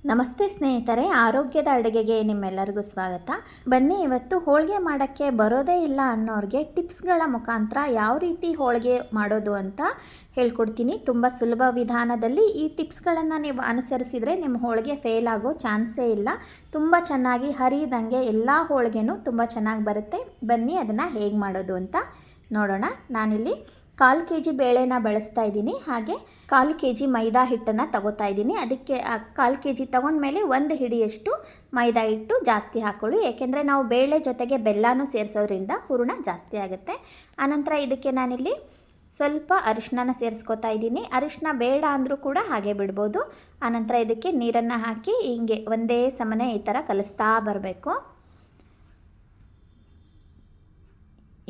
ನಮಸ್ತೆ ಸ್ನೇಹಿತರೆ, ಆರೋಗ್ಯದ ಅಡುಗೆಗೆ ನಿಮ್ಮೆಲ್ಲರಿಗೂ ಸ್ವಾಗತ. ಬನ್ನಿ, ಇವತ್ತು ಹೋಳಿಗೆ ಮಾಡೋಕ್ಕೆ ಬರೋದೇ ಇಲ್ಲ ಅನ್ನೋರಿಗೆ ಟಿಪ್ಸ್ಗಳ ಮುಖಾಂತರ ಯಾವ ರೀತಿ ಹೋಳಿಗೆ ಮಾಡೋದು ಅಂತ ಹೇಳ್ಕೊಡ್ತೀನಿ. ತುಂಬ ಸುಲಭ ವಿಧಾನದಲ್ಲಿ ಈ ಟಿಪ್ಸ್ಗಳನ್ನು ನೀವು ಅನುಸರಿಸಿದರೆ ನಿಮ್ಮ ಹೋಳಿಗೆ ಫೇಲ್ ಆಗೋ ಚಾನ್ಸೇ ಇಲ್ಲ. ತುಂಬ ಚೆನ್ನಾಗಿ ಹರಿದಂಗೆ ಎಲ್ಲ ಹೋಳಿಗೆನೂ ತುಂಬ ಚೆನ್ನಾಗಿ ಬರುತ್ತೆ. ಬನ್ನಿ, ಅದನ್ನು ಹೇಗೆ ಮಾಡೋದು ಅಂತ ನೋಡೋಣ. ನಾನಿಲ್ಲಿ 1/4 kg ಬೇಳೆನ ಬಳಸ್ತಾ ಇದ್ದೀನಿ. ಹಾಗೆ 1/4 kg ಮೈದಾ ಹಿಟ್ಟನ್ನು ತಗೋತಾ ಇದ್ದೀನಿ. ಅದಕ್ಕೆ 1/4 kg ತೊಗೊಂಡ್ಮೇಲೆ 1 ಹಿಡಿಯಷ್ಟು ಮೈದಾ ಹಿಟ್ಟು ಜಾಸ್ತಿ ಹಾಕ್ಕೊಳ್ಳಿ, ಏಕೆಂದರೆ ನಾವು ಬೇಳೆ ಜೊತೆಗೆ ಬೆಲ್ಲನೂ ಸೇರಿಸೋದ್ರಿಂದ ಹೂರಣ ಜಾಸ್ತಿ ಆಗುತ್ತೆ. ಆನಂತರ ಇದಕ್ಕೆ ನಾನಿಲ್ಲಿ ಸ್ವಲ್ಪ ಅರಿಶಿನ ಸೇರಿಸ್ಕೊತಾ ಇದ್ದೀನಿ. ಅರಿಶಿನ ಬೇಡ ಅಂದರೂ ಕೂಡ ಹಾಗೆ ಬಿಡ್ಬೋದು. ಆನಂತರ ಇದಕ್ಕೆ ನೀರನ್ನು ಹಾಕಿ ಹಿಂಗೆ ಒಂದೇ ಸಮನೆ ಈ ಥರ ಕಲಿಸ್ತಾ ಬರಬೇಕು.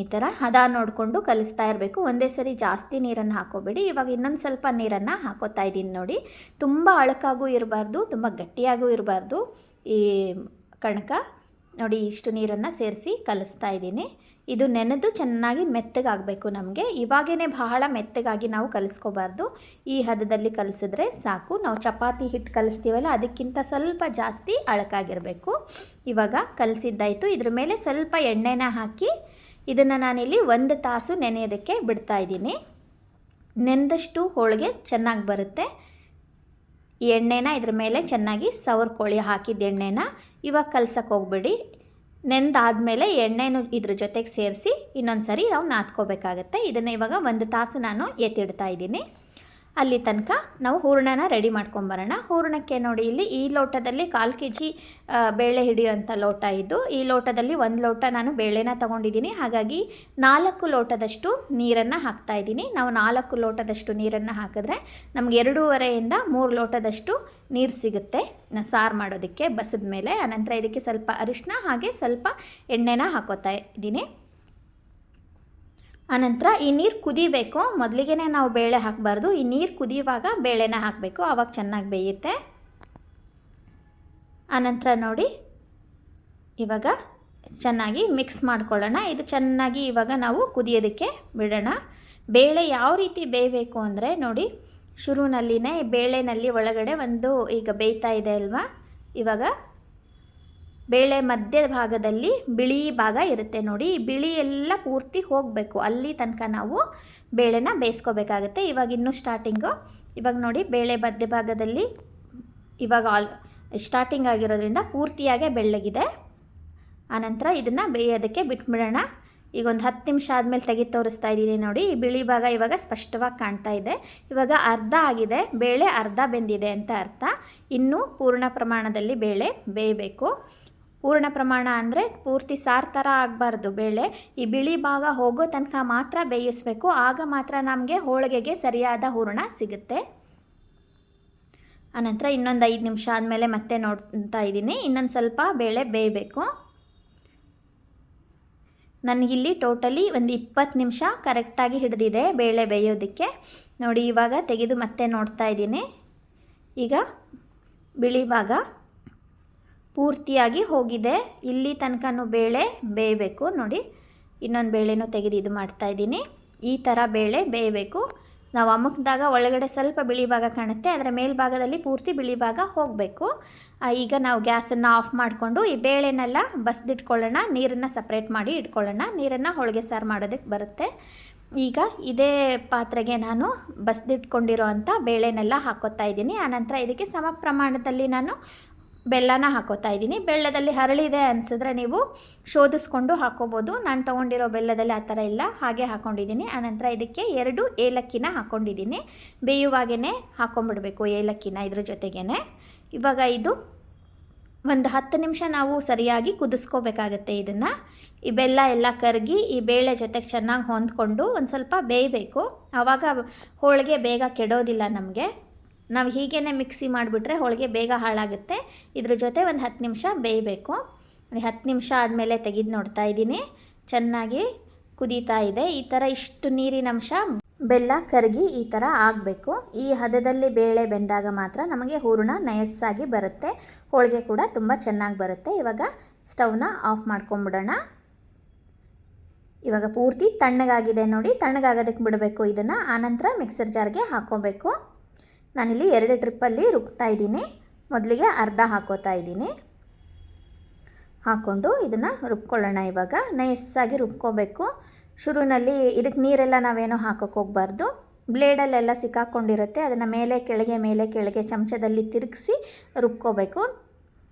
ಈ ಥರ ಹದ ನೋಡಿಕೊಂಡು ಕಲಿಸ್ತಾ ಇರಬೇಕು. ಒಂದೇ ಸರಿ ಜಾಸ್ತಿ ನೀರನ್ನು ಹಾಕೋಬೇಡಿ. ಇವಾಗ ಇನ್ನೊಂದು ಸ್ವಲ್ಪ ನೀರನ್ನು ಹಾಕೋತಾ ಇದ್ದೀನಿ ನೋಡಿ. ತುಂಬ ಅಳಕಾಗೂ ಇರಬಾರ್ದು, ತುಂಬ ಗಟ್ಟಿಯಾಗೂ ಇರಬಾರ್ದು ಈ ಕಣಕ ನೋಡಿ. ಇಷ್ಟು ನೀರನ್ನು ಸೇರಿಸಿ ಕಲಿಸ್ತಾ ಇದ್ದೀನಿ. ಇದು ನೆನೆದು ಚೆನ್ನಾಗಿ ಮೆತ್ತಗಾಗಬೇಕು ನಮಗೆ. ಇವಾಗೇ ಬಹಳ ಮೆತ್ತಗಾಗಿ ನಾವು ಕಲಿಸ್ಕೋಬಾರ್ದು. ಈ ಹದದಲ್ಲಿ ಕಲಿಸಿದ್ರೆ ಸಾಕು. ನಾವು ಚಪಾತಿ ಹಿಟ್ಟು ಕಲಿಸ್ತೀವಲ್ಲ, ಅದಕ್ಕಿಂತ ಸ್ವಲ್ಪ ಜಾಸ್ತಿ ಅಳಕಾಗಿರಬೇಕು. ಇವಾಗ ಕಲಿಸಿದ್ದಾಯಿತು. ಇದ್ರ ಮೇಲೆ ಸ್ವಲ್ಪ ಎಣ್ಣೆನ ಹಾಕಿ ಇದನ್ನು ನಾನಿಲ್ಲಿ 1 ತಾಸು ನೆನೆಯೋದಕ್ಕೆ ಬಿಡ್ತಾ ಇದ್ದೀನಿ. ನೆನೆದಷ್ಟು ಹೋಳಿಗೆ ಚೆನ್ನಾಗಿ ಬರುತ್ತೆ. ಈ ಎಣ್ಣೆನ ಇದ್ರ ಮೇಲೆ ಚೆನ್ನಾಗಿ ಸವರ್ಕೊಳ್ಳಿ. ಹಾಕಿದ ಎಣ್ಣೆನ ಇವಾಗ ಕಲ್ಸಕ್ಕೆ ಹೋಗ್ಬೇಡಿ. ನೆಂದಾದಮೇಲೆ ಎಣ್ಣೆನೂ ಇದ್ರ ಜೊತೆಗೆ ಸೇರಿಸಿ ಇನ್ನೊಂದು ಸರಿ ನಾವು ನಾದ್ಕೋಬೇಕಾಗತ್ತೆ. ಇದನ್ನು ಇವಾಗ 1 ತಾಸು ನಾನು ಎತ್ತಿಡ್ತಾ ಇದ್ದೀನಿ. ಅಲ್ಲಿ ತನಕ ನಾವು ಹೂರಣನ ರೆಡಿ ಮಾಡ್ಕೊಂಬರೋಣ. ಹೂರಣಕ್ಕೆ ನೋಡಿ, ಇಲ್ಲಿ ಈ ಲೋಟದಲ್ಲಿ 1/4 kg ಬೇಳೆ ಹಿಡಿಯುವಂಥ ಲೋಟ ಇದು. ಈ ಲೋಟದಲ್ಲಿ 1 ಲೋಟ ನಾನು ಬೇಳೆನ ತೊಗೊಂಡಿದ್ದೀನಿ. ಹಾಗಾಗಿ 4 ಲೋಟದಷ್ಟು ನೀರನ್ನು ಹಾಕ್ತಾಯಿದ್ದೀನಿ. ನಾವು 4 ಲೋಟದಷ್ಟು ನೀರನ್ನು ಹಾಕಿದ್ರೆ ನಮಗೆ 2.5ರಿಂದ 3 ಲೋಟದಷ್ಟು ನೀರು ಸಿಗುತ್ತೆ ಸಾರು ಮಾಡೋದಕ್ಕೆ ಬಸಿದ ಮೇಲೆ. ಆನಂತರ ಇದಕ್ಕೆ ಸ್ವಲ್ಪ ಅರಿಶಿನ ಹಾಗೆ ಸ್ವಲ್ಪ ಎಣ್ಣೆನ ಹಾಕೋತಾ ಇದ್ದೀನಿ. ಆನಂತರ ಈ ನೀರು ಕುದಿಬೇಕು. ಮೊದಲಿಗೆ ನಾವು ಬೇಳೆ ಹಾಕಬಾರ್ದು. ಈ ನೀರು ಕುದಿಯುವಾಗ ಬೇಳೆನ ಹಾಕಬೇಕು, ಆವಾಗ ಚೆನ್ನಾಗಿ ಬೇಯುತ್ತೆ. ಆನಂತರ ನೋಡಿ, ಇವಾಗ ಚೆನ್ನಾಗಿ ಮಿಕ್ಸ್ ಮಾಡ್ಕೊಳ್ಳೋಣ. ಇದು ಚೆನ್ನಾಗಿ ಇವಾಗ ನಾವು ಕುದಿಯೋದಕ್ಕೆ ಬಿಡೋಣ. ಬೇಳೆ ಯಾವ ರೀತಿ ಬೇಯಬೇಕು ಅಂದರೆ ನೋಡಿ, ಶುರುವಿನಲ್ಲಿನೇ ಬೇಳೆನಲ್ಲಿ ಒಳಗಡೆ ಈಗ ಬೇಯ್ತಾ ಇದೆ ಅಲ್ವಾ. ಇವಾಗ ಬೇಳೆ ಮಧ್ಯ ಭಾಗದಲ್ಲಿ ಬಿಳಿ ಭಾಗ ಇರುತ್ತೆ ನೋಡಿ. ಈ ಬಿಳಿ ಎಲ್ಲ ಪೂರ್ತಿ ಹೋಗಬೇಕು, ಅಲ್ಲಿ ತನಕ ನಾವು ಬೇಳೆನ ಬೇಯಿಸ್ಕೋಬೇಕಾಗತ್ತೆ. ಇವಾಗ ಇನ್ನೂ ಸ್ಟಾರ್ಟಿಂಗು. ಇವಾಗ ನೋಡಿ, ಬೇಳೆ ಮಧ್ಯ ಭಾಗದಲ್ಲಿ ಇವಾಗ ಸ್ಟಾರ್ಟಿಂಗ್ ಆಗಿರೋದ್ರಿಂದ ಪೂರ್ತಿಯಾಗೇ ಬೆಳ್ಳಗಿದೆ. ಆನಂತರ ಇದನ್ನು ಬೇಯೋದಕ್ಕೆ ಬಿಟ್ಬಿಡೋಣ. ಈಗ ಒಂದು 10 ನಿಮಿಷ ಆದಮೇಲೆ ತೆಗೆದು ತೋರಿಸ್ತಾ ಇದ್ದೀನಿ ನೋಡಿ. ಈ ಬಿಳಿ ಭಾಗ ಇವಾಗ ಸ್ಪಷ್ಟವಾಗಿ ಕಾಣ್ತಾ ಇದೆ. ಇವಾಗ ಅರ್ಧ ಆಗಿದೆ, ಬೇಳೆ ಅರ್ಧ ಬೆಂದಿದೆ ಅಂತ ಅರ್ಥ. ಇನ್ನೂ ಪೂರ್ಣ ಪ್ರಮಾಣದಲ್ಲಿ ಬೇಳೆ ಬೇಯಬೇಕು. ಪೂರ್ಣ ಪ್ರಮಾಣ ಅಂದರೆ ಪೂರ್ತಿ ಸಾರು ಥರ ಆಗಬಾರ್ದು ಬೇಳೆ. ಈ ಬಿಳಿ ಭಾಗ ಹೋಗೋ ತನಕ ಮಾತ್ರ ಬೇಯಿಸಬೇಕು. ಆಗ ಮಾತ್ರ ನಮಗೆ ಹೋಳಿಗೆಗೆ ಸರಿಯಾದ ಹೂರಣ ಸಿಗುತ್ತೆ. ಆನಂತರ ಇನ್ನೊಂದು 5 ನಿಮಿಷ ಆದಮೇಲೆ ಮತ್ತೆ ನೋಡ್ತಾ ಇದ್ದೀನಿ. ಇನ್ನೊಂದು ಸ್ವಲ್ಪ ಬೇಳೆ ಬೇಯಬೇಕು. ನನಗಿಲ್ಲಿ ಟೋಟಲಿ ಒಂದು 20 ನಿಮಿಷ ಕರೆಕ್ಟಾಗಿ ಹಿಡಿದಿದೆ ಬೇಳೆ ಬೇಯೋದಕ್ಕೆ ನೋಡಿ. ಇವಾಗ ತೆಗೆದು ಮತ್ತೆ ನೋಡ್ತಾ ಇದ್ದೀನಿ. ಈಗ ಬಿಳಿ ಭಾಗ ಪೂರ್ತಿಯಾಗಿ ಹೋಗಿದೆ. ಇಲ್ಲಿ ತನಕನೂ ಬೇಳೆ ಬೇಯಬೇಕು ನೋಡಿ. ಇನ್ನೊಂದು ಬೇಳೆನೂ ತೆಗೆದು ಇದು ಮಾಡ್ತಾಯಿದ್ದೀನಿ. ಈ ಥರ ಬೇಳೆ ಬೇಯಬೇಕು. ನಾವು ಅಮುಕ್ದಾಗ ಒಳಗಡೆ ಸ್ವಲ್ಪ ಬಿಳಿ ಭಾಗ ಕಾಣುತ್ತೆ, ಅದರ ಮೇಲ್ಭಾಗದಲ್ಲಿ ಪೂರ್ತಿ ಬಿಳಿ ಭಾಗ ಹೋಗಬೇಕು. ಈಗ ನಾವು ಗ್ಯಾಸನ್ನು ಆಫ್ ಮಾಡಿಕೊಂಡು ಈ ಬೇಳೆನೆಲ್ಲ ಬಸ್ದಿಟ್ಕೊಳ್ಳೋಣ. ನೀರನ್ನು ಸಪ್ರೇಟ್ ಮಾಡಿ ಇಟ್ಕೊಳ್ಳೋಣ. ನೀರನ್ನು ಹೋಳಿಗೆ ಸಾರು ಮಾಡೋದಕ್ಕೆ ಬರುತ್ತೆ. ಈಗ ಇದೇ ಪಾತ್ರೆಗೆ ನಾನು ಬಸ್ದಿಟ್ಕೊಂಡಿರೋ ಅಂಥ ಬೇಳೆನೆಲ್ಲ ಹಾಕೋತಾ ಇದ್ದೀನಿ. ಆನಂತರ ಇದಕ್ಕೆ ಸಮ ಪ್ರಮಾಣದಲ್ಲಿ ನಾನು ಬೆಲ್ಲನ ಹಾಕೋತಾ ಇದ್ದೀನಿ. ಬೆಲ್ಲದಲ್ಲಿ ಹರಳಿದೆ ಅನಿಸಿದ್ರೆ ನೀವು ಶೋಧಿಸ್ಕೊಂಡು ಹಾಕೋಬೋದು. ನಾನು ತೊಗೊಂಡಿರೋ ಬೆಲ್ಲದಲ್ಲಿ ಆ ಥರ ಇಲ್ಲ, ಹಾಗೆ ಹಾಕ್ಕೊಂಡಿದ್ದೀನಿ. ಆನಂತರ ಇದಕ್ಕೆ 2 ಏಲಕ್ಕಿನ ಹಾಕ್ಕೊಂಡಿದ್ದೀನಿ. ಬೇಯುವಾಗೇ ಹಾಕ್ಕೊಂಬಿಡ್ಬೇಕು ಏಲಕ್ಕಿನ ಇದ್ರ ಜೊತೆಗೇ. ಇವಾಗ ಇದು ಒಂದು 10 ನಿಮಿಷ ನಾವು ಸರಿಯಾಗಿ ಕುದಿಸ್ಕೋಬೇಕಾಗತ್ತೆ. ಇದನ್ನು ಈ ಬೆಲ್ಲ ಎಲ್ಲ ಕರಗಿ ಈ ಬೇಳೆ ಜೊತೆಗೆ ಚೆನ್ನಾಗಿ ಹೊಂದ್ಕೊಂಡು ಒಂದು ಸ್ವಲ್ಪ ಬೇಯಬೇಕು. ಆವಾಗ ಹೋಳಿಗೆ ಬೇಗ ಕೆಡೋದಿಲ್ಲ ನಮಗೆ. ನಾವು ಹೀಗೇ ಮಿಕ್ಸಿ ಮಾಡಿಬಿಟ್ರೆ ಹೋಳಿಗೆ ಬೇಗ ಹಾಳಾಗುತ್ತೆ. ಇದ್ರ ಜೊತೆ ಒಂದು 10 ನಿಮಿಷ ಬೇಯಬೇಕು. 10 ನಿಮಿಷ ಆದಮೇಲೆ ತೆಗೆದು ನೋಡ್ತಾ ಇದ್ದೀನಿ. ಚೆನ್ನಾಗಿ ಕುದೀತಾ ಇದೆ. ಈ ಥರ ಇಷ್ಟು ನೀರಿನಂಶ ಬೆಲ್ಲ ಕರಗಿ ಈ ಥರ ಆಗಬೇಕು. ಈ ಹದದಲ್ಲಿ ಬೇಳೆ ಬೆಂದಾಗ ಮಾತ್ರ ನಮಗೆ ಹೂರಣ ನಯಸ್ಸಾಗಿ ಬರುತ್ತೆ. ಹೋಳಿಗೆ ಕೂಡ ತುಂಬ ಚೆನ್ನಾಗಿ ಬರುತ್ತೆ. ಇವಾಗ ಸ್ಟವ್ನ ಆಫ್ ಮಾಡ್ಕೊಂಬಿಡೋಣ. ಇವಾಗ ಪೂರ್ತಿ ತಣ್ಣಗಾಗಿದೆ ನೋಡಿ. ತಣ್ಣಗಾಗೋದಕ್ಕೆ ಬಿಡಬೇಕು ಇದನ್ನು. ಆನಂತರ ಮಿಕ್ಸರ್ ಜಾರ್ಗೆ ಹಾಕ್ಕೋಬೇಕು. ನಾನಿಲ್ಲಿ 2 ಟ್ರಿಪ್ಪಲ್ಲಿ ರುಬ್ತಾ ಇದ್ದೀನಿ. ಮೊದಲಿಗೆ ಅರ್ಧ ಹಾಕೋತಾ ಇದ್ದೀನಿ. ಹಾಕ್ಕೊಂಡು ಇದನ್ನು ರುಬ್ಕೊಳ್ಳೋಣ. ಇವಾಗ ನೈಸಾಗಿ ರುಬ್ಕೋಬೇಕು. ಶುರುವಿನಲ್ಲಿ ಇದಕ್ಕೆ ನೀರೆಲ್ಲ ನಾವೇನೋ ಹಾಕೋಕ್ಕೆ ಹೋಗಬಾರ್ದು. ಬ್ಲೇಡಲ್ಲೆಲ್ಲ ಸಿಕ್ಕಾಕ್ಕೊಂಡಿರುತ್ತೆ, ಅದನ್ನು ಮೇಲೆ ಕೆಳಗೆ ಚಮಚದಲ್ಲಿ ತಿರುಗಿಸಿ ರುಬ್ಕೋಬೇಕು.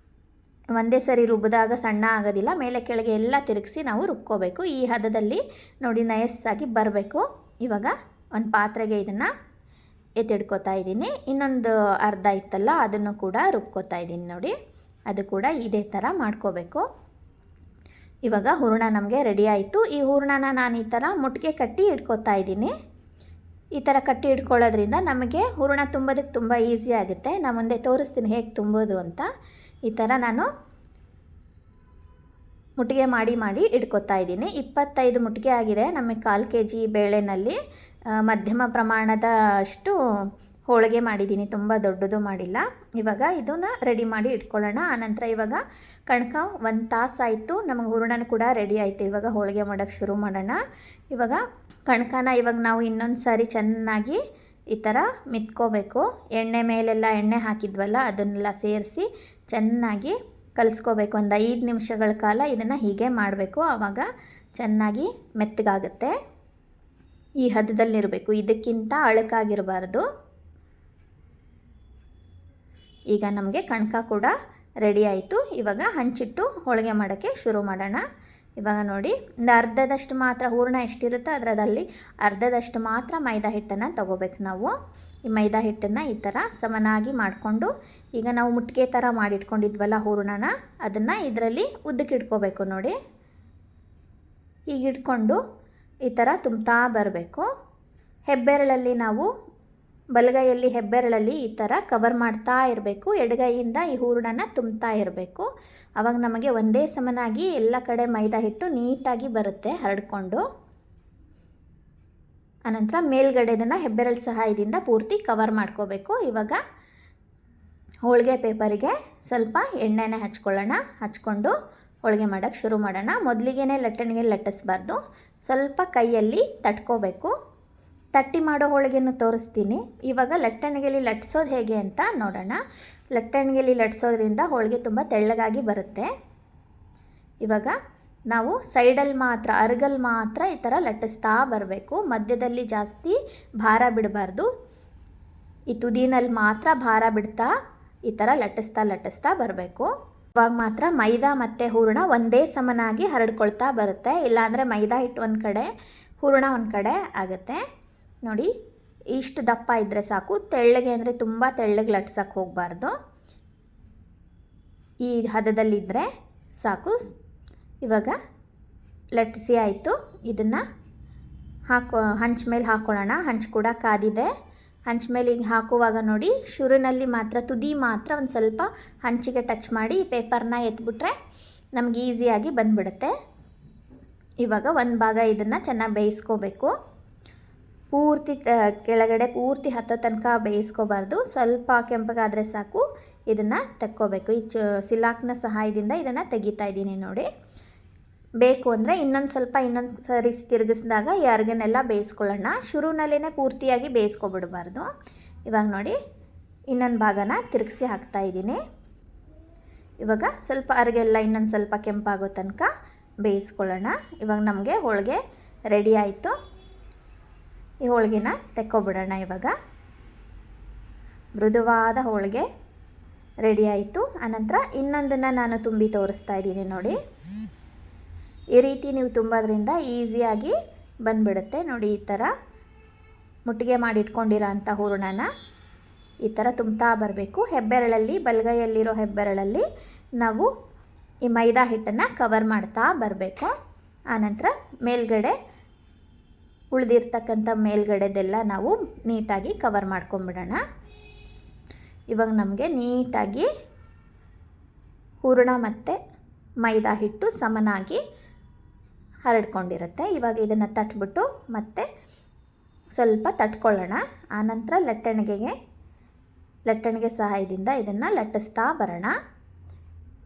ಒಂದೇ ಸರಿ ರುಬ್ಬಿದಾಗ ಸಣ್ಣ ಆಗೋದಿಲ್ಲ, ಮೇಲೆ ಕೆಳಗೆ ಎಲ್ಲ ತಿರುಗಿಸಿ ನಾವು ರುಬ್ಕೋಬೇಕು. ಈ ಹದದಲ್ಲಿ ನೋಡಿ ನೈಸಾಗಿ ಬರಬೇಕು. ಇವಾಗ ಒಂದು ಪಾತ್ರೆಗೆ ಇದನ್ನು ಎತ್ತಿಡ್ಕೋತಾ ಇದ್ದೀನಿ. ಇನ್ನೊಂದು ಅರ್ಧ ಇತ್ತಲ್ಲ ಅದನ್ನು ಕೂಡ ರುಬ್ಕೋತಾ ಇದ್ದೀನಿ ನೋಡಿ. ಅದು ಕೂಡ ಇದೇ ಥರ ಮಾಡ್ಕೋಬೇಕು. ಇವಾಗ ಹೂರಣ ನಮಗೆ ರೆಡಿ ಆಯಿತು. ಈ ಹೂರಣನ ನಾನು ಈ ಥರ ಮುಟ್ಟಿಗೆ ಕಟ್ಟಿ ಇಟ್ಕೋತಾ ಇದ್ದೀನಿ. ಈ ಥರ ಕಟ್ಟಿ ಇಟ್ಕೊಳ್ಳೋದ್ರಿಂದ ನಮಗೆ ಹೂರಣ ತುಂಬೋದಕ್ಕೆ ತುಂಬ ಈಸಿ ಆಗುತ್ತೆ. ನಾನು ಮುಂದೆ ತೋರಿಸ್ತೀನಿ ಹೇಗೆ ತುಂಬೋದು ಅಂತ. ಈ ಥರ ನಾನು ಮುಟ್ಟಿಗೆ ಮಾಡಿ ಇಟ್ಕೋತಾ ಇದ್ದೀನಿ. 25 ಮುಟ್ಟಿಗೆ ಆಗಿದೆ. ನಮಗೆ 1/4 kg ಬೇಳೆನಲ್ಲಿ ಮಧ್ಯಮ ಪ್ರಮಾಣದ ಅಷ್ಟು ಹೋಳಿಗೆ ಮಾಡಿದ್ದೀನಿ, ತುಂಬ ದೊಡ್ಡದು ಮಾಡಿಲ್ಲ. ಇವಾಗ ಇದನ್ನು ರೆಡಿ ಮಾಡಿ ಇಟ್ಕೊಳ್ಳೋಣ. ಆನಂತರ ಇವಾಗ ಕಣಕ 1 ತಾಸು ಆಯಿತು, ನಮಗೆ ಹೂರಣನೂ ಕೂಡ ರೆಡಿ ಆಯಿತು. ಇವಾಗ ಹೋಳಿಗೆ ಮಾಡೋಕ್ಕೆ ಶುರು ಮಾಡೋಣ. ಇವಾಗ ಕಣಕನ ಇವಾಗ ನಾವು ಇನ್ನೊಂದು ಸಾರಿ ಚೆನ್ನಾಗಿ ಈ ಥರ ಮಿತ್ಕೋಬೇಕು. ಎಣ್ಣೆ ಮೇಲೆಲ್ಲ ಎಣ್ಣೆ ಹಾಕಿದ್ವಲ್ಲ ಅದನ್ನೆಲ್ಲ ಸೇರಿಸಿ ಚೆನ್ನಾಗಿ ಕಲಿಸ್ಕೋಬೇಕು. ಒಂದು 5 ನಿಮಿಷಗಳ ಕಾಲ ಇದನ್ನು ಹೀಗೆ ಮಾಡಬೇಕು. ಆವಾಗ ಚೆನ್ನಾಗಿ ಮೆತ್ತಗಾಗುತ್ತೆ. ಈ ಹದದಲ್ಲಿರಬೇಕು, ಇದಕ್ಕಿಂತ ಅಳಕಾಗಿರಬಾರ್ದು. ಈಗ ನಮಗೆ ಕಣಕ ಕೂಡ ರೆಡಿ ಆಯಿತು. ಇವಾಗ ಹಂಚಿಟ್ಟು ಹೋಳಿಗೆ ಮಾಡೋಕ್ಕೆ ಶುರು ಮಾಡೋಣ. ಇವಾಗ ನೋಡಿ, ಒಂದು ಅರ್ಧದಷ್ಟು ಮಾತ್ರ ಹೂರಣ ಎಷ್ಟಿರುತ್ತೋ ಅದರಲ್ಲಿ ಅರ್ಧದಷ್ಟು ಮಾತ್ರ ಮೈದಾ ಹಿಟ್ಟನ್ನು ತಗೋಬೇಕು ನಾವು. ಈ ಮೈದಾ ಹಿಟ್ಟನ್ನು ಈ ಥರ ಸಮನಾಗಿ ಮಾಡಿಕೊಂಡು, ಈಗ ನಾವು ಮುಟ್ಟಿಗೆ ಥರ ಮಾಡಿಟ್ಕೊಂಡಿದ್ವಲ್ಲ ಹೂರಣನ, ಅದನ್ನು ಇದರಲ್ಲಿ ಉದ್ದಕ್ಕೆ ಇಟ್ಕೋಬೇಕು ನೋಡಿ. ಈಗ ಇಟ್ಕೊಂಡು ಈ ಥರ ತುಂಬ್ತಾ ಬರಬೇಕು. ಹೆಬ್ಬೆರಳಲ್ಲಿ ನಾವು ಬಲಗೈಯಲ್ಲಿ ಹೆಬ್ಬೆರಳಲ್ಲಿ ಈ ಥರ ಕವರ್ ಮಾಡ್ತಾ ಇರಬೇಕು. ಎಡಗೈಯಿಂದ ಈ ಹೂರಣನ ತುಂಬ್ತಾ ಇರಬೇಕು. ಆವಾಗ ನಮಗೆ ಒಂದೇ ಸಮನಾಗಿ ಎಲ್ಲ ಕಡೆ ಮೈದಾ ಹಿಟ್ಟು ನೀಟಾಗಿ ಬರುತ್ತೆ ಹರಡ್ಕೊಂಡು. ಅನಂತರ ಮೇಲ್ಗಡೆದನ್ನು ಹೆಬ್ಬೆರಳು ಸಹಾಯದಿಂದ ಪೂರ್ತಿ ಕವರ್ ಮಾಡ್ಕೋಬೇಕು. ಇವಾಗ ಹೋಳಿಗೆ ಪೇಪರಿಗೆ ಸ್ವಲ್ಪ ಎಣ್ಣೆನೇ ಹಚ್ಕೊಳ್ಳೋಣ. ಹಚ್ಕೊಂಡು ಹೋಳಿಗೆ ಮಾಡೋಕ್ಕೆ ಶುರು ಮಾಡೋಣ. ಮೊದಲಿಗೆ ಲಟ್ಟಣಿಗೆ ಲಟ್ಟಿಸ್ಬಾರ್ದು, ಸ್ವಲ್ಪ ಕೈಯಲ್ಲಿ ತಟ್ಕೋಬೇಕು. ತಟ್ಟಿ ಮಾಡೋ ಹೋಳಿಗೆಯನ್ನು ತೋರಿಸ್ತೀನಿ. ಇವಾಗ ಲಟ್ಟಣಿಗೆಯಲ್ಲಿ ಲಟ್ಟಿಸೋದು ಹೇಗೆ ಅಂತ ನೋಡೋಣ. ಲಟ್ಟಣಿಗೆಯಲ್ಲಿ ಲಟ್ಟಿಸೋದ್ರಿಂದ ಹೋಳಿಗೆ ತುಂಬ ತೆಳ್ಳಗಾಗಿ ಬರುತ್ತೆ. ಇವಾಗ ನಾವು ಸೈಡಲ್ಲಿ ಮಾತ್ರ, ಅರ್ಗಲ್ಲಿ ಮಾತ್ರ ಈ ಥರ ಲಟ್ಟಿಸ್ತಾ ಬರಬೇಕು. ಮಧ್ಯದಲ್ಲಿ ಜಾಸ್ತಿ ಭಾರ ಬಿಡಬಾರ್ದು. ಈ ತುದಿನಲ್ಲಿ ಮಾತ್ರ ಭಾರ ಬಿಡ್ತಾ ಈ ಥರ ಲಟ್ಟಿಸ್ತಾ ಬರಬೇಕು. ಇವಾಗ ಮಾತ್ರ ಮೈದಾ ಮತ್ತು ಹೂರಣ ಒಂದೇ ಸಮನಾಗಿ ಹರಡ್ಕೊಳ್ತಾ ಬರುತ್ತೆ. ಇಲ್ಲಾಂದರೆ ಮೈದಾ ಹಿಟ್ಟು ಒಂದು ಕಡೆ, ಹೂರಣ ಒಂದು ಕಡೆ ಆಗುತ್ತೆ ನೋಡಿ. ಇಷ್ಟು ದಪ್ಪ ಇದ್ದರೆ ಸಾಕು. ತೆಳ್ಳಗೆ ಅಂದರೆ ತುಂಬ ತೆಳ್ಳಗೆ ಲಟ್ಸೋಕ್ಕೆ ಹೋಗಬಾರ್ದು. ಈ ಹದದಲ್ಲಿದ್ದರೆ ಸಾಕು. ಇವಾಗ ಲಟ್ಟಿಸಿ ಆಯಿತು. ಇದನ್ನು ಹಂಚ ಮೇಲೆ ಹಾಕ್ಕೊಳ್ಳೋಣ. ಹಂಚು ಕೂಡ ಕಾದಿದೆ. ಹಂಚ ಮೇಲೆ ಈಗ ಹಾಕುವಾಗ ನೋಡಿ, ಶುರುವಿನಲ್ಲಿ ಮಾತ್ರ ತುದಿ ಮಾತ್ರ ಒಂದು ಸ್ವಲ್ಪ ಹಂಚಿಗೆ ಟಚ್ ಮಾಡಿ ಈ ಪೇಪರ್ನ ಎತ್ಬಿಟ್ರೆ ನಮ್ಗೆ ಈಸಿಯಾಗಿ ಬಂದುಬಿಡುತ್ತೆ. ಇವಾಗ ಒಂದು ಭಾಗ ಇದನ್ನು ಚೆನ್ನಾಗಿ ಬೇಯಿಸ್ಕೋಬೇಕು. ಪೂರ್ತಿ ಕೆಳಗಡೆ ಪೂರ್ತಿ ಹತ್ತೋ ತನಕ ಬೇಯಿಸ್ಕೋಬಾರ್ದು. ಸ್ವಲ್ಪ ಕೆಂಪಗಾದರೆ ಸಾಕು. ಇದನ್ನು ತೆಕ್ಕೋಬೇಕು. ಈ ಸಿಲಾಕ್ನ ಸಹಾಯದಿಂದ ಇದನ್ನು ತೆಗಿತಾ ಇದ್ದೀನಿ ನೋಡಿ. ಬೇಕು ಅಂದರೆ ಇನ್ನೊಂದು ಸರಿ ತಿರುಗಿಸಿದಾಗ ಈ ಅರ್ಗನ್ನೆಲ್ಲ ಬೇಯಿಸ್ಕೊಳ್ಳೋಣ. ಶುರುವಿನಲ್ಲೇ ಪೂರ್ತಿಯಾಗಿ ಬೇಯಿಸ್ಕೊಬಿಡಬಾರ್ದು. ಇವಾಗ ನೋಡಿ, ಇನ್ನೊಂದು ಭಾಗನ ತಿರುಗಿಸಿ ಹಾಕ್ತಾಯಿದ್ದೀನಿ. ಇವಾಗ ಸ್ವಲ್ಪ ಅರ್ಗೆಲ್ಲ ಇನ್ನೊಂದು ಸ್ವಲ್ಪ ಕೆಂಪಾಗೋ ತನಕ ಬೇಯಿಸ್ಕೊಳ್ಳೋಣ. ಇವಾಗ ನಮಗೆ ಹೋಳಿಗೆ ರೆಡಿ ಆಯಿತು. ಈ ಹೋಳಿಗೆನ ತೆಕ್ಕೊಬಿಡೋಣ. ಇವಾಗ ಮೃದುವಾದ ಹೋಳಿಗೆ ರೆಡಿ ಆಯಿತು. ಆನಂತರ ಇನ್ನೊಂದನ್ನು ನಾನು ತುಂಬಿ ತೋರಿಸ್ತಾ ಇದ್ದೀನಿ ನೋಡಿ. ಈ ರೀತಿ ನೀವು ತುಂಬೋದ್ರಿಂದ ಈಸಿಯಾಗಿ ಬಂದುಬಿಡುತ್ತೆ ನೋಡಿ. ಈ ಥರ ಮುಟ್ಟಿಗೆ ಮಾಡಿಟ್ಕೊಂಡಿರೋ ಅಂಥ ಹೂರಣನ ಈ ಥರ ತುಂಬ್ತಾ ಬರಬೇಕು. ಹೆಬ್ಬೆರಳಲ್ಲಿ, ಬಲಗೈಯಲ್ಲಿರೋ ಹೆಬ್ಬೆರಳಲ್ಲಿ ನಾವು ಈ ಮೈದಾ ಹಿಟ್ಟನ್ನು ಕವರ್ ಮಾಡ್ತಾ ಬರಬೇಕು. ಆನಂತರ ಮೇಲ್ಗಡೆ ಉಳಿದಿರ್ತಕ್ಕಂಥ ಮೇಲ್ಗಡೆದೆಲ್ಲ ನಾವು ನೀಟಾಗಿ ಕವರ್ ಮಾಡ್ಕೊಂಬಿಡೋಣ. ಇವಾಗ ನಮಗೆ ನೀಟಾಗಿ ಹೂರಣ ಮತ್ತು ಮೈದಾ ಹಿಟ್ಟು ಸಮನಾಗಿ ಹರಡ್ಕೊಂಡಿರುತ್ತೆ. ಇವಾಗ ಇದನ್ನು ತಟ್ಬಿಟ್ಟು ಮತ್ತೆ ಸ್ವಲ್ಪ ತಟ್ಕೊಳ್ಳೋಣ. ಆನಂತರ ಲಟ್ಟಣಿಗೆ ಸಹಾಯದಿಂದ ಇದನ್ನು ಲಟ್ಟಿಸ್ತಾ ಬರೋಣ.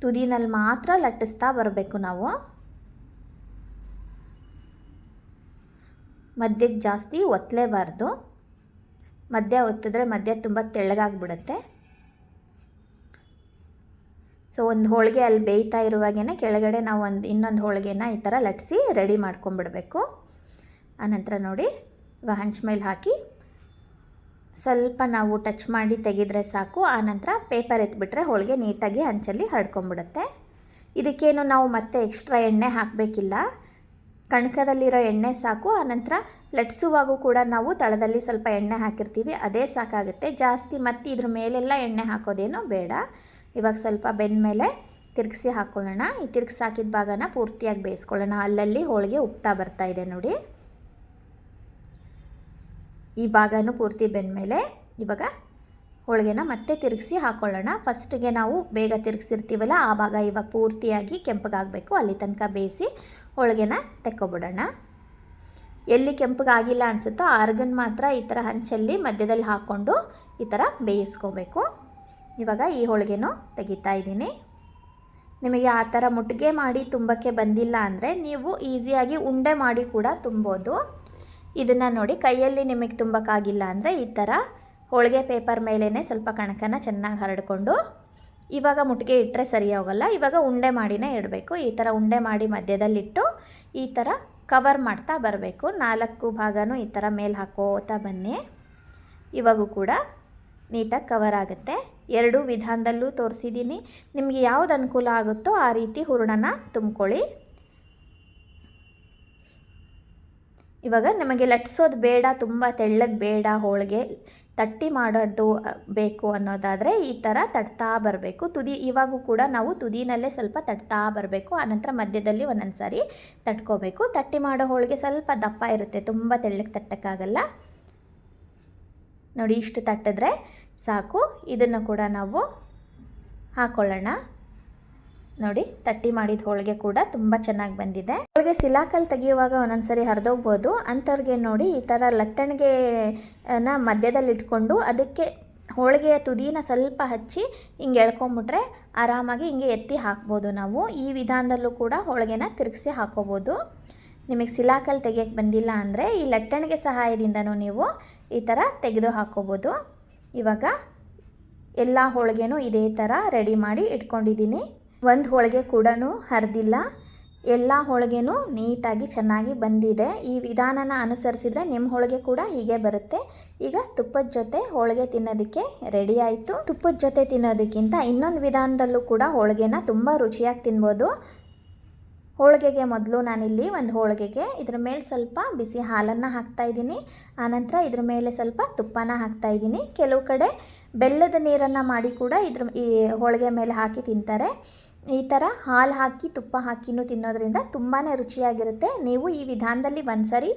ತುದಿನಲ್ಲಿ ಮಾತ್ರ ಲಟ್ಟಿಸ್ತಾ ಬರಬೇಕು ನಾವು. ಮಧ್ಯಕ್ಕೆ ಜಾಸ್ತಿ ಒತ್ತಲೇಬಾರ್ದು. ಮಧ್ಯ ಒತ್ತಿದ್ರೆ ಮಧ್ಯ ತುಂಬ ತೆಳ್ಳಗಾಗ್ಬಿಡುತ್ತೆ. ಸೊ ಒಂದು ಹೋಳಿಗೆ ಅಲ್ಲಿ ಬೇಯ್ತಾ ಇರುವಾಗೇ ಕೆಳಗಡೆ ನಾವು ಇನ್ನೊಂದು ಹೋಳಿಗೆನ ಈ ಥರ ಲಟ್ಟಿಸಿ ರೆಡಿ ಮಾಡ್ಕೊಂಬಿಡಬೇಕು. ಆನಂತರ ನೋಡಿ ಇವಾಗ ಹಂಚು ಮೇಲೆ ಹಾಕಿ ಸ್ವಲ್ಪ ನಾವು ಟಚ್ ಮಾಡಿ ತೆಗೆದ್ರೆ ಸಾಕು. ಆನಂತರ ಪೇಪರ್ ಎತ್ಬಿಟ್ರೆ ಹೋಳಿಗೆ ನೀಟಾಗಿ ಹಂಚಲ್ಲಿ ಹರಡ್ಕೊಂಬಿಡುತ್ತೆ. ಇದಕ್ಕೇನು ನಾವು ಮತ್ತೆ ಎಕ್ಸ್ಟ್ರಾ ಎಣ್ಣೆ ಹಾಕಬೇಕಿಲ್ಲ, ಕಣಕದಲ್ಲಿರೋ ಎಣ್ಣೆ ಸಾಕು. ಆನಂತರ ಲಟ್ಟಿಸುವಾಗೂ ಕೂಡ ನಾವು ತಳದಲ್ಲಿ ಸ್ವಲ್ಪ ಎಣ್ಣೆ ಹಾಕಿರ್ತೀವಿ, ಅದೇ ಸಾಕಾಗುತ್ತೆ. ಜಾಸ್ತಿ ಮತ್ತು ಇದ್ರ ಮೇಲೆಲ್ಲ ಎಣ್ಣೆ ಹಾಕೋದೇನು ಬೇಡ. ಇವಾಗ ಸ್ವಲ್ಪ ಬೆಂದಮೇಲೆ ತಿರುಗಿಸಿ ಹಾಕ್ಕೊಳ್ಳೋಣ. ಈ ತಿರುಗಿಸಿ ಹಾಕಿದ ಭಾಗನ ಪೂರ್ತಿಯಾಗಿ ಬೇಯಿಸ್ಕೊಳ್ಳೋಣ. ಅಲ್ಲಲ್ಲಿ ಹೋಳಿಗೆ ಉಪ್ತಾ ಬರ್ತಾ ಇದೆ ನೋಡಿ. ಈ ಭಾಗನೂ ಪೂರ್ತಿ ಬೆಂದಮೇಲೆ ಇವಾಗ ಹೋಳಿಗೆನ ಮತ್ತೆ ತಿರುಗಿಸಿ ಹಾಕ್ಕೊಳ್ಳೋಣ. ಫಸ್ಟಿಗೆ ನಾವು ಬೇಗ ತಿರುಗಿಸಿರ್ತೀವಲ್ಲ ಆ ಭಾಗ ಇವಾಗ ಪೂರ್ತಿಯಾಗಿ ಕೆಂಪಗಾಗಬೇಕು, ಅಲ್ಲಿ ತನಕ ಬೇಯಿಸಿ ಹೋಳಿಗೆನ ತೆಕ್ಕೊಬಿಡೋಣ. ಎಲ್ಲಿ ಕೆಂಪಗಾಗಿಲ್ಲ ಅನಿಸುತ್ತೋ ಆರ್ಗನ್ ಮಾತ್ರ ಈ ಥರ ಹಂಚಲ್ಲಿ ಮಧ್ಯದಲ್ಲಿ ಹಾಕ್ಕೊಂಡು ಈ ಥರ ಬೇಯಿಸ್ಕೋಬೇಕು. ಇವಾಗ ಈ ಹೋಳಿಗೆನೂ ತೆಗಿತಾ ಇದ್ದೀನಿ. ನಿಮಗೆ ಆ ಥರ ಮುಟ್ಟಿಗೆ ಮಾಡಿ ತುಂಬಕ್ಕೆ ಬಂದಿಲ್ಲ ಅಂದರೆ ನೀವು ಈಸಿಯಾಗಿ ಉಂಡೆ ಮಾಡಿ ಕೂಡ ತುಂಬೋದು. ಇದನ್ನು ನೋಡಿ ಕೈಯಲ್ಲಿ ನಿಮಗೆ ತುಂಬಕ್ಕಾಗಿಲ್ಲ ಅಂದರೆ ಈ ಥರ ಹೋಳಿಗೆ ಪೇಪರ್ ಮೇಲೇ ಸ್ವಲ್ಪ ಕಣಕನ ಚೆನ್ನಾಗಿ ಹರಡ್ಕೊಂಡು ಇವಾಗ ಮುಟ್ಟಿಗೆ ಇಟ್ಟರೆ ಸರಿ ಹೋಗಲ್ಲ. ಇವಾಗ ಉಂಡೆ ಮಾಡಿನೇ ಇಡಬೇಕು. ಈ ಥರ ಉಂಡೆ ಮಾಡಿ ಮಧ್ಯದಲ್ಲಿಟ್ಟು ಈ ಥರ ಕವರ್ ಮಾಡ್ತಾ ಬರಬೇಕು. 4 ಭಾಗನೂ ಈ ಥರ ಮೇಲೆ ಹಾಕೋತಾ ಬನ್ನಿ. ಇವಾಗೂ ಕೂಡ ನೀಟಾಗಿ ಕವರ್ ಆಗುತ್ತೆ. 2 ವಿಧಾನದಲ್ಲೂ ತೋರಿಸಿದ್ದೀನಿ. ನಿಮಗೆ ಯಾವುದು ಅನುಕೂಲ ಆಗುತ್ತೋ ಆ ರೀತಿ ಹೂರಣನ ತುಂಬ್ಕೊಳ್ಳಿ. ಇವಾಗ ನಮಗೆ ಲಟ್ಟಿಸೋದು ಬೇಡ, ತುಂಬ ತೆಳ್ಳಗೆ ಬೇಡ, ಹೋಳಿಗೆ ತಟ್ಟಿ ಮಾಡೋದು ಬೇಕು ಅನ್ನೋದಾದರೆ ಈ ಥರ ತಟ್ತಾ ಬರಬೇಕು. ಇವಾಗೂ ಕೂಡ ನಾವು ತುದಿನಲ್ಲೇ ಸ್ವಲ್ಪ ತಟ್ತಾ ಬರಬೇಕು. ಆನಂತರ ಮಧ್ಯದಲ್ಲಿ ಒಂದೊಂದು ಸಾರಿ ತಟ್ಕೋಬೇಕು. ತಟ್ಟಿ ಮಾಡೋ ಹೋಳಿಗೆ ಸ್ವಲ್ಪ ದಪ್ಪ ಇರುತ್ತೆ, ತುಂಬ ತೆಳ್ಳಗೆ ತಟ್ಟಕ್ಕಾಗಲ್ಲ ನೋಡಿ. ಇಷ್ಟು ತಟ್ಟಿದ್ರೆ ಸಾಕು. ಇದನ್ನು ಕೂಡ ನಾವು ಹಾಕ್ಕೊಳ್ಳೋಣ. ನೋಡಿ ತಟ್ಟಿ ಮಾಡಿದ ಹೋಳಿಗೆ ಕೂಡ ತುಂಬ ಚೆನ್ನಾಗಿ ಬಂದಿದೆ. ಹೋಳಿಗೆ ಸಿಲಾಕಲ್ಲಿ ತೆಗೆಯುವಾಗ ಒಂದೊಂದು ಸರಿ ಹರಿದೋಗ್ಬೋದು. ಅಂಥವ್ರಿಗೆ ನೋಡಿ ಈ ಥರ ಲಟ್ಟಣಿಗೆನ ಮಧ್ಯದಲ್ಲಿ ಇಟ್ಕೊಂಡು ಅದಕ್ಕೆ ಹೋಳಿಗೆಯ ತುದಿನ ಸ್ವಲ್ಪ ಹಚ್ಚಿ ಹಿಂಗೆ ಎಳ್ಕೊಂಬಿಟ್ರೆ ಆರಾಮಾಗಿ ಹಿಂಗೆ ಎತ್ತಿ ಹಾಕ್ಬೋದು. ನಾವು ಈ ವಿಧಾನದಲ್ಲೂ ಕೂಡ ಹೋಳಿಗೆನ ತಿರುಗಿಸಿ ಹಾಕೋಬೋದು. ನಿಮಗೆ ಸಿಲಾಕಲ್ಲಿ ತೆಗಿಯೋಕ್ಕೆ ಬಂದಿಲ್ಲ ಅಂದರೆ ಈ ಲಟ್ಟಣಿಗೆ ಸಹಾಯದಿಂದನೂ ನೀವು ಈ ಥರ ತೆಗೆದು ಹಾಕೋಬೋದು. ಇವಾಗ ಎಲ್ಲ ಹೋಳಿಗೆನೂ ಇದೇ ಥರ ರೆಡಿ ಮಾಡಿ ಇಟ್ಕೊಂಡಿದ್ದೀನಿ. ಒಂದು ಹೋಳಿಗೆ ಕೂಡ ಹರಿದಿಲ್ಲ, ಎಲ್ಲ ಹೋಳಿಗೆನೂ ನೀಟಾಗಿ ಚೆನ್ನಾಗಿ ಬಂದಿದೆ. ಈ ವಿಧಾನನ ಅನುಸರಿಸಿದರೆ ನಿಮ್ಮ ಹೋಳಿಗೆ ಕೂಡ ಹೀಗೆ ಬರುತ್ತೆ. ಈಗ ತುಪ್ಪದ ಜೊತೆ ಹೋಳಿಗೆ ತಿನ್ನೋದಕ್ಕೆ ರೆಡಿ ಆಯಿತು. ತುಪ್ಪದ ಜೊತೆ ತಿನ್ನೋದಕ್ಕಿಂತ ಇನ್ನೊಂದು ವಿಧಾನದಲ್ಲೂ ಕೂಡ ಹೋಳಿಗೆನ ತುಂಬ ರುಚಿಯಾಗಿ ತಿನ್ಬೋದು. ಹೋಳಿಗೆಗೆ ಮೊದಲು ನಾನಿಲ್ಲಿ ಒಂದು ಹೋಳಿಗೆಗೆ ಇದ್ರ ಮೇಲೆ ಸ್ವಲ್ಪ ಬಿಸಿ ಹಾಲನ್ನು ಹಾಕ್ತಾಯಿದ್ದೀನಿ. ಆನಂತರ ಇದ್ರ ಮೇಲೆ ಸ್ವಲ್ಪ ತುಪ್ಪನ ಹಾಕ್ತಾಯಿದ್ದೀನಿ. ಕೆಲವು ಕಡೆ ಬೆಲ್ಲದ ನೀರನ್ನು ಮಾಡಿ ಕೂಡ ಈ ಹೋಳಿಗೆ ಮೇಲೆ ಹಾಕಿ ತಿಂತಾರೆ. ಈ ಥರ ಹಾಲು ಹಾಕಿ ತುಪ್ಪ ಹಾಕಿನೂ ತಿನ್ನೋದ್ರಿಂದ ತುಂಬಾ ರುಚಿಯಾಗಿರುತ್ತೆ. ನೀವು ಈ ವಿಧಾನದಲ್ಲಿ ಒಂದ್ಸರಿ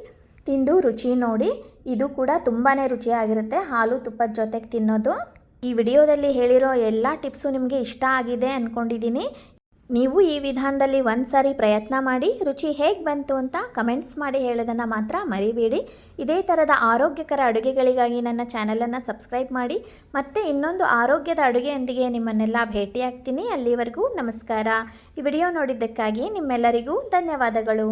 ತಿಂದು ರುಚಿ ನೋಡಿ. ಇದು ಕೂಡ ತುಂಬಾ ರುಚಿಯಾಗಿರುತ್ತೆ ಹಾಲು ತುಪ್ಪದ ಜೊತೆಗೆ ತಿನ್ನೋದು. ಈ ವಿಡಿಯೋದಲ್ಲಿ ಹೇಳಿರೋ ಎಲ್ಲ ಟಿಪ್ಸು ನಿಮಗೆ ಇಷ್ಟ ಆಗಿದೆ ಅಂದ್ಕೊಂಡಿದ್ದೀನಿ. ನೀವು ಈ ವಿಧಾನದಲ್ಲಿ ಒಂದು ಸಾರಿ ಪ್ರಯತ್ನ ಮಾಡಿ ರುಚಿ ಹೇಗೆ ಬಂತು ಅಂತ ಕಮೆಂಟ್ಸ್ ಮಾಡಿ ಹೇಳೋದನ್ನು ಮಾತ್ರ ಮರಿಬೇಡಿ. ಇದೇ ಥರದ ಆರೋಗ್ಯಕರ ಅಡುಗೆಗಳಿಗಾಗಿ ನನ್ನ ಚಾನಲನ್ನು ಸಬ್ಸ್ಕ್ರೈಬ್ ಮಾಡಿ. ಮತ್ತೆ ಇನ್ನೊಂದು ಆರೋಗ್ಯದ ಅಡುಗೆಯೊಂದಿಗೆ ನಿಮ್ಮನ್ನೆಲ್ಲ ಭೇಟಿಯಾಗ್ತೀನಿ. ಅಲ್ಲಿವರೆಗೂ ನಮಸ್ಕಾರ. ಈ ವಿಡಿಯೋ ನೋಡಿದ್ದಕ್ಕಾಗಿ ನಿಮ್ಮೆಲ್ಲರಿಗೂ ಧನ್ಯವಾದಗಳು.